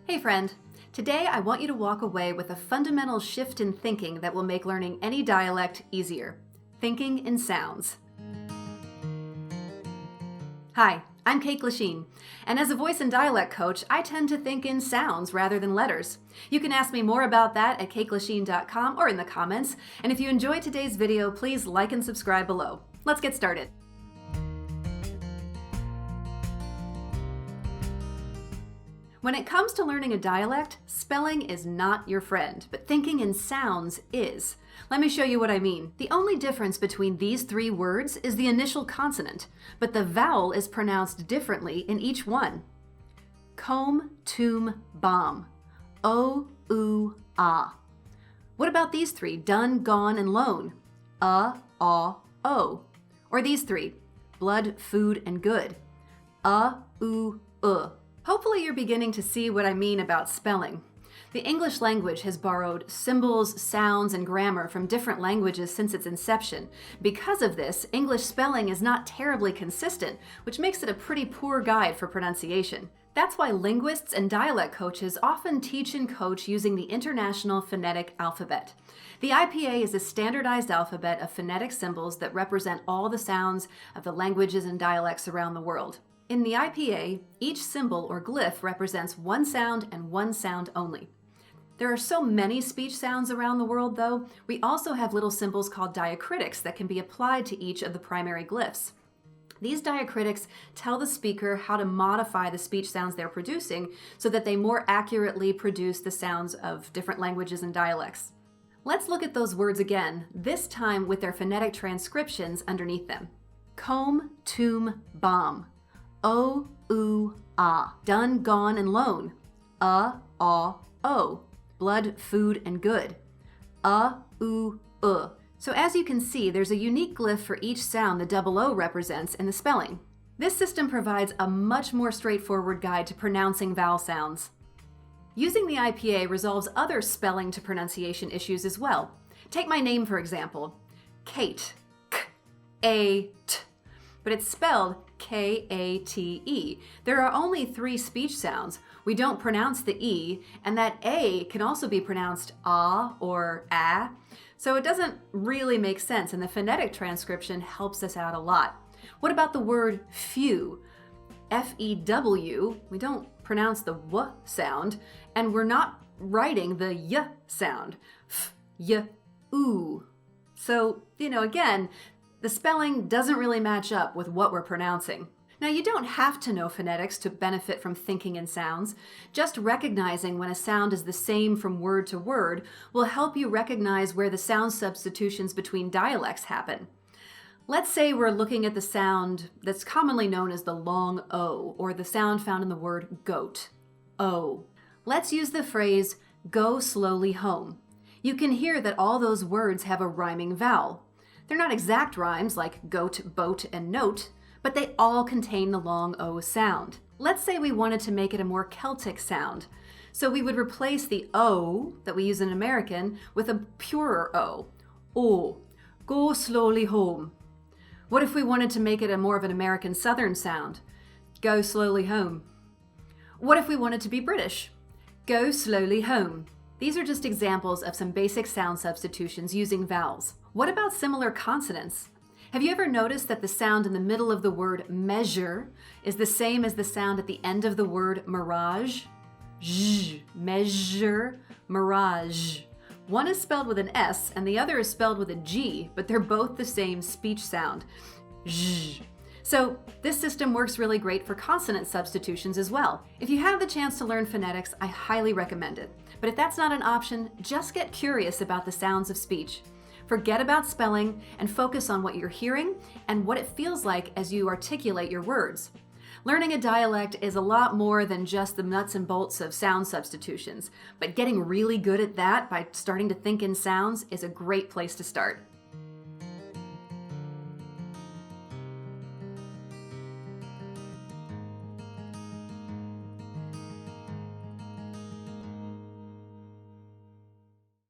Hey friend, today I want you to walk away with a fundamental shift in thinking that will make learning any dialect easier. Thinking in sounds. Hi, I'm Kate Glasheen, and as a voice and dialect coach, I tend to think in sounds rather than letters. You can ask me more about that at kateglasheen.com or in the comments, and if you enjoyed today's video, please like and subscribe below. Let's get started. When it comes to learning a dialect, spelling is not your friend, but thinking in sounds is. Let me show you what I mean. The only difference between these three words is the initial consonant, but the vowel is pronounced differently in each one. Comb, tomb, bomb. O, oo, ah. What about these three? Done, gone, and loan. Aw, o. Or these three? Blood, food, and good. Oo, Hopefully you're beginning to see what I mean about spelling. The English language has borrowed symbols, sounds, and grammar from different languages since its inception. Because of this, English spelling is not terribly consistent, which makes it a pretty poor guide for pronunciation. That's why linguists and dialect coaches often teach and coach using the International Phonetic Alphabet. The IPA is a standardized alphabet of phonetic symbols that represent all the sounds of the languages and dialects around the world. In the IPA, each symbol or glyph represents one sound and one sound only. There are so many speech sounds around the world, though, we also have little symbols called diacritics that can be applied to each of the primary glyphs. These diacritics tell the speaker how to modify the speech sounds they're producing so that they more accurately produce the sounds of different languages and dialects. Let's look at those words again, this time with their phonetic transcriptions underneath them. Comb, tomb, bomb. O, oo, ah. Done, gone, and loan. Aw, o. Blood, food, and good. Oo, So as you can see, there's a unique glyph for each sound the double O represents in the spelling. This system provides a much more straightforward guide to pronouncing vowel sounds. Using the IPA resolves other spelling to pronunciation issues as well. Take my name, for example. Kate. K-A-T. But it's spelled K-A-T-E. There are only three speech sounds. We don't pronounce the E, and that A can also be pronounced ah or ah. So it doesn't really make sense, and the phonetic transcription helps us out a lot. What about the word few? F-E-W, we don't pronounce the W sound, and we're not writing the Y sound. F-Y-oo. So, again, the spelling doesn't really match up with what we're pronouncing. Now, you don't have to know phonetics to benefit from thinking in sounds. Just recognizing when a sound is the same from word to word will help you recognize where the sound substitutions between dialects happen. Let's say we're looking at the sound that's commonly known as the long O, or the sound found in the word goat, O. Let's use the phrase, go slowly home. You can hear that all those words have a rhyming vowel. They're not exact rhymes like goat, boat, and note, but they all contain the long O sound. Let's say we wanted to make it a more Celtic sound. So we would replace the O that we use in American with a purer O. O, go slowly home. What if we wanted to make it a more of an American Southern sound? Go slowly home. What if we wanted to be British? Go slowly home. These are just examples of some basic sound substitutions using vowels. What about similar consonants? Have you ever noticed that the sound in the middle of the word measure is the same as the sound at the end of the word mirage? Zh, measure, mirage. One is spelled with an S and the other is spelled with a G, but they're both the same speech sound. Zh. So this system works really great for consonant substitutions as well. If you have the chance to learn phonetics, I highly recommend it. But if that's not an option, just get curious about the sounds of speech. Forget about spelling and focus on what you're hearing and what it feels like as you articulate your words. Learning a dialect is a lot more than just the nuts and bolts of sound substitutions, but getting really good at that by starting to think in sounds is a great place to start.